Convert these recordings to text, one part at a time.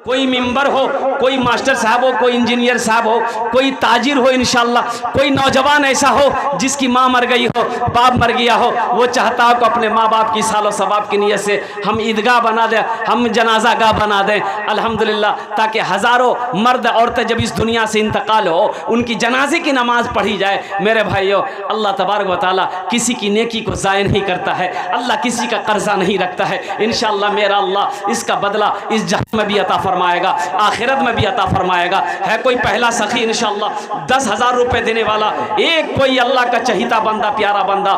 کوئی ممبر ہو، کوئی ماسٹر صاحب ہو، کوئی انجینئر صاحب ہو، کوئی تاجر ہو انشاءاللہ، کوئی نوجوان ایسا ہو جس کی ماں مر گئی ہو، باپ مر گیا ہو، وہ چاہتا ہو کہ اپنے ماں باپ کی سال و ثواب کی نیت سے ہم عیدگاہ بنا دیں، ہم جنازہ گاہ بنا دیں الحمدللہ، تاکہ ہزاروں مرد عورتیں جب اس دنیا سے انتقال ہو ان کی جنازے کی نماز پڑھی جائے۔ میرے بھائیو، اللہ تبارک و تعالیٰ کسی کی نیکی کو ضائع نہیں کرتا ہے، اللہ کسی کا قرضہ نہیں رکھتا ہے۔ انشاءاللہ میرا اللہ اس کا بدلہ اس جہان میں بھی عطا فرمائے گا، آخرت میں بھی عطا فرمائے گا۔ ہے کوئی پہلا سخی انشاءاللہ 10,000 روپے دینے والا، ایک کوئی اللہ کا چہیتا بندہ، پیارا بندہ،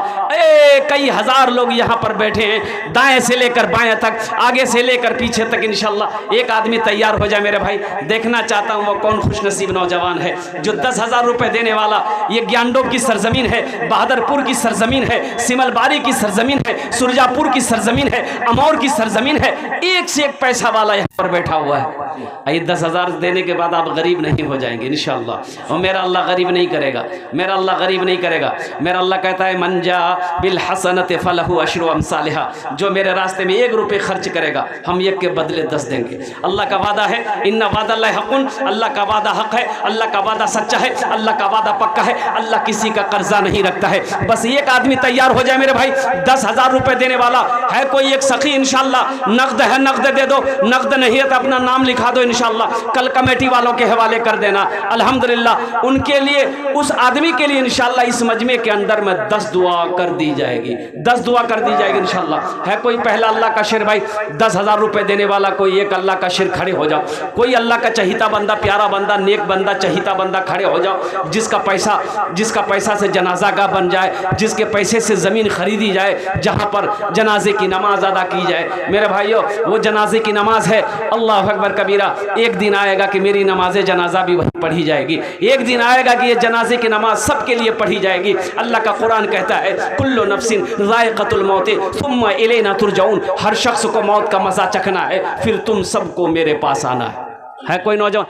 کئی ہزار لوگ یہاں پر بیٹھے ہیں، دائیں سے لے کر بائیں تک، آگے سے لے کر پیچھے تک انشاءاللہ ایک آدمی تیار ہو جائے میرے بھائی، دیکھنا چاہتا ہوں وہ کون خوش نصیب نوجوان ہے جو 10,000 روپے دینے والا۔ یہ گیانڈوب کی سرزمین ہے، بہادرپور کی سرزمین ہے، سمل باری کی سرزمین ہے، سرجا پور کی سرزمین ہے، امور کی سرزمین ہے، ایک سے ایک پیسہ والا یہاں پر بیٹھا ہوا ہے۔ 10,000 دینے کے بعد آپ غریب نہیں ہو جائیں گے انشاءاللہ، اور میرا اللہ غریب نہیں کرے گا، میرا اللہ غریب نہیں کرے گا۔ میرا اللہ کہتا ہے من جاء بالحسنۃ فلہ عشر امثالھا، جو میرے راستے میں 1 روپے خرچ کرے گا ہم 1 کے بدلے 10 دیں گے۔ اللہ کا وعدہ ہے، ان وعد اللہ حق، اللہ کا وعدہ حق ہے، اللہ کا وعدہ سچا ہے، اللہ کا وعدہ پکا ہے، اللہ کسی کا قرضہ نہیں رکھتا ہے۔ بس ایک آدمی تیار ہو جائے میرے بھائی، 10,000 روپے دینے والا ہے کوئی ایک سخی انشاءاللہ، نقد ہے نقد دے دو، نقد نہیں ہے تو اپنا نام لکھا دو انشاءاللہ، کل کمیٹی والوں کے حوالے کر دینا الحمدللہ۔ ان کے لیے، اس آدمی کے لیے انشاءاللہ اس مجمع کے اندر میں 10 دعا کر دی جائے گی، 10 دعا کر دی جائے گی انشاءاللہ۔ ہے کوئی پہلا اللہ کا شیر بھائی 10,000 روپے دینے والا، کوئی ایک اللہ کا شیر کھڑے ہو جاؤ، کوئی اللہ کا چہیتا بندہ، پیارا بندہ، نیک بندہ، چہیتا بندہ کھڑے ہو جاؤ، جس کا پیسہ سے جنازہ گاہ بن جائے، جس کے پیسے سے زمین خریدی جائے جہاں پر جنازے کی نماز ادا کی جائے۔ میرے بھائیو، وہ جنازے کی نماز ہے، اللہ اکبر کبیرہ، ایک دن آئے گا کہ میری نماز جنازہ بھی وہیں پڑھی جائے گی، ایک دن آئے گا کہ یہ جنازے کی نماز سب کے لیے پڑھی جائے گی۔ اللہ کا قرآن کہتا ہے کل نفس ذائقۃ الموت ثم الینا ترجعون، ہر شخص کو موت کا مزہ چکھنا ہے، پھر تم سب کو میرے پاس آنا ہے۔ ہے کوئی نوجوان؟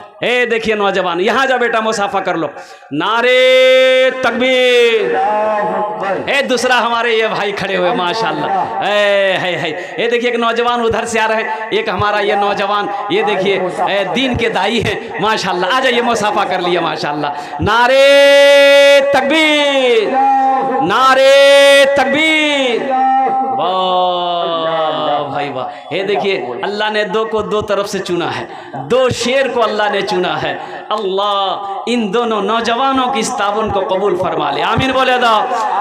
دیکھیے نوجوان یہاں جا بیٹا، مصافحہ کر لو، نعرے تکبیر۔ دوسرا ہمارے یہ بھائی کھڑے ہوئے ماشاءاللہ، یہ دیکھیے ایک نوجوان ادھر سے آ رہے ہیں، ایک ہمارا یہ نوجوان، یہ دیکھیے دین کے دائی ہیں ماشاءاللہ، آ جائیے مصافحہ کر لیا ماشاءاللہ۔ نعرے تکبیر، نعرے تکبیر، واہ بھائی واہ۔ یہ دیکھیے اللہ نے 2 کو 2 طرف سے چنا ہے، 2 شیر کو اللہ نے چنا ہے۔ اللہ ان دونوں نوجوانوں کی اس تعاون کو قبول فرما لے، آمین بولے دو۔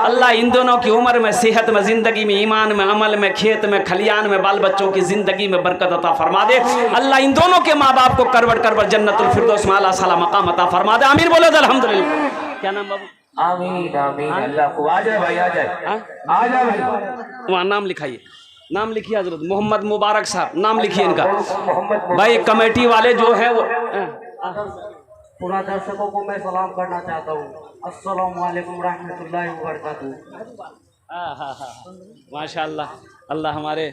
اللہ ان دونوں کی عمر میں، صحت میں، زندگی میں، ایمان میں، عمل میں، کھیت میں، کھلیان میں، بال بچوں کی زندگی میں برکت عطا فرما دے۔ اللہ ان دونوں کے ماں باپ کو کروٹ کروٹ جنت الفردوس میں اعلیٰ سلام مقام عطا فرما دے، آمین بولے دو الحمدللہ۔ کیا نام بابو؟ آمین آمین۔ اللہ کو آ جائے بھائی، آ جائے، آ جائے بھائی، وہاں نام لکھائیے، نام لکھیے حضرت محمد مبارک صاحب، نام لکھیے ان کا۔ بھائی کمیٹی والے جو ہیں وہ پورا درشکوں کو میں سلام کرنا چاہتا ہوں، السلام علیکم رحمۃ اللہ وبرکاتہ۔ ماشاءاللہ، اللہ ہمارے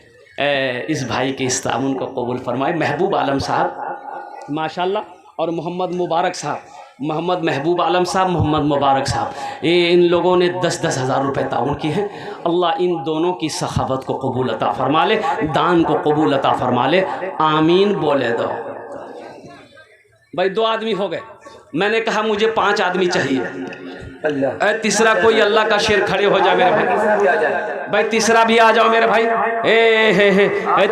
اس بھائی کے اس تعاون کو قبول فرمائے۔ محبوب عالم صاحب ماشاءاللہ اور محمد مبارک صاحب، محمد محبوب عالم صاحب، محمد مبارک صاحب، ان لوگوں نے 10-10 ہزار روپے تعاون کی ہیں۔ اللہ ان دونوں کی سخاوت کو قبول عطا فرما لے، دان کو قبول عطا فرما لے، آمین بولے دو۔ بھائی 2 آدمی ہو گئے، میں نے کہا مجھے 5 آدمی چاہیے۔ تیسرا کوئی اللہ کا شیر کھڑے ہو جائے میرے بھائی، بھائی تیسرا بھی آ جاؤ میرے بھائی۔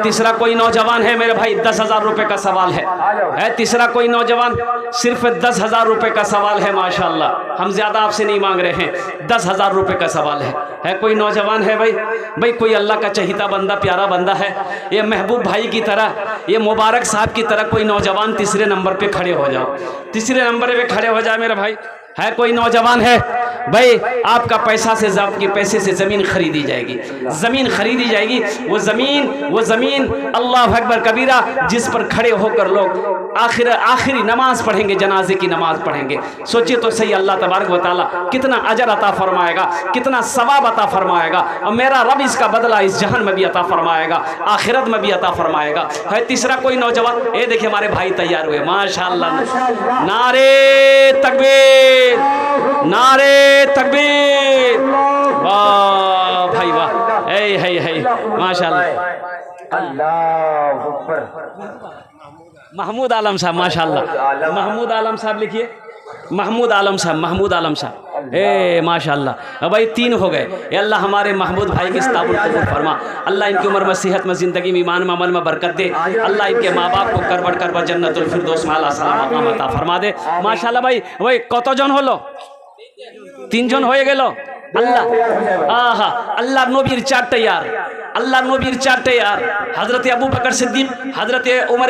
تیسرا کوئی نوجوان ہے میرے بھائی، 10,000 روپے کا سوال ہے۔ تیسرا کوئی نوجوان، صرف 10,000 روپے کا سوال ہے ماشاءاللہ، ہم زیادہ آپ سے نہیں مانگ رہے ہیں، 10,000 روپے کا سوال ہے۔ کوئی نوجوان ہے بھائی کوئی اللہ کا چہیتا بندہ، پیارا بندہ ہے، یہ محبوب بھائی کی طرح، یہ مبارک صاحب کی طرح کوئی نوجوان تیسرے نمبر پہ کھڑے ہو جاؤ، تیسرے نمبر پہ کھڑے ہو جائے میرے بھائی۔ ہے کوئی نوجوان ہے بھائی، آپ کا پیسہ سے، آپ کے پیسے سے زمین خریدی جائے گی، زمین خریدی جائے گی، وہ زمین اللہ اکبر کبیرہ، جس پر کھڑے ہو کر لوگ آخری نماز پڑھیں گے، جنازے کی نماز پڑھیں گے۔ سوچئے تو صحیح، اللہ تبارک و تعالیٰ کتنا اجر عطا فرمائے گا، کتنا ثواب عطا فرمائے گا، اور میرا رب اس کا بدلہ اس جہان میں بھی عطا فرمائے گا، آخرت میں بھی عطا فرمائے گا۔ ہے تیسرا کوئی نوجوان، دیکھیں ہمارے بھائی تیار ہوئے ماشاءاللہ، نعرے تکبیر، نعرے تکبیر، واہ بھائی واہ، ماشاءاللہ۔ اللہ اکبر۔ محمود عالم صاحب ماشاءاللہ. محمود عالم صاحب لکھیے. محمود عالم صاحب. محمود عالم صاحب. اے ماشاءاللہ. اب بھائی 3 ہو گئے. اے اللہ ہمارے محمود بھائی کی استقبال قبول فرما. اللہ ان کی عمر میں صحت میں زندگی میں ایمان میں عمل میں برکت دے. اللہ ان کے ماں باپ کو کربٹ کربٹ جنت الفردوس میں اعلیٰ سلام مقام عطا فرما دے. ماشاءاللہ بھائی. بھائی কত জন হলো? 3 জন হয়ে গেল. আল্লাহ আহা আল্লাহ নবীর 4টে ইয়ার. আল্লাহ নবীর 4টে ইয়ার. হযরত আবু বকর সিদ্দিক, হযরত উমর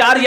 4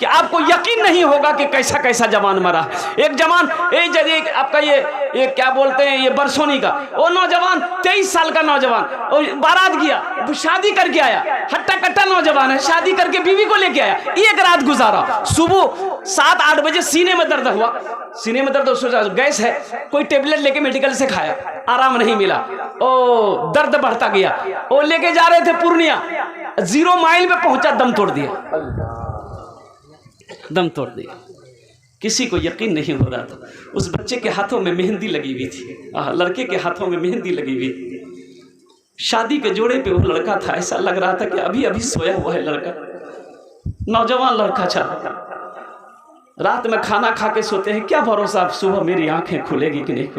کہ آپ کو یقین نہیں ہوگا کہ کیسا کیسا جوان مرا. ایک جوان آپ کا یہ کیا بولتے ہیں یہ برسونی کا وہ نوجوان 23 سال کا نوجوان بارات گیا شادی کر کے آیا ہٹا کٹا نوجوان ہے شادی کر کے بیوی کو لے کے آیا ایک رات گزارا صبح 7-8 بجے سینے میں درد ہوا سوچا گیس ہے کوئی ٹیبلٹ لے کے میڈیکل سے کھایا آرام نہیں ملا درد بڑھتا گیا وہ لے کے جا رہے تھے پورنیہ 0 مائل پہ پہنچا دم توڑ دیا کسی کو یقین نہیں ہو رہا تھا. اس بچے کے ہاتھوں میں مہندی لگی ہوئی تھی لڑکے کے ہاتھوں میں مہندی لگی ہوئی تھی شادی کے جوڑے پہ وہ لڑکا تھا ایسا لگ رہا تھا کہ ابھی سویا ہوا ہے لڑکا نوجوان لڑکا چلا رات میں کھانا کھا کے سوتے ہیں کیا بھروسہ صبح میری آنکھیں کھلے گی کہ نہیں کھلے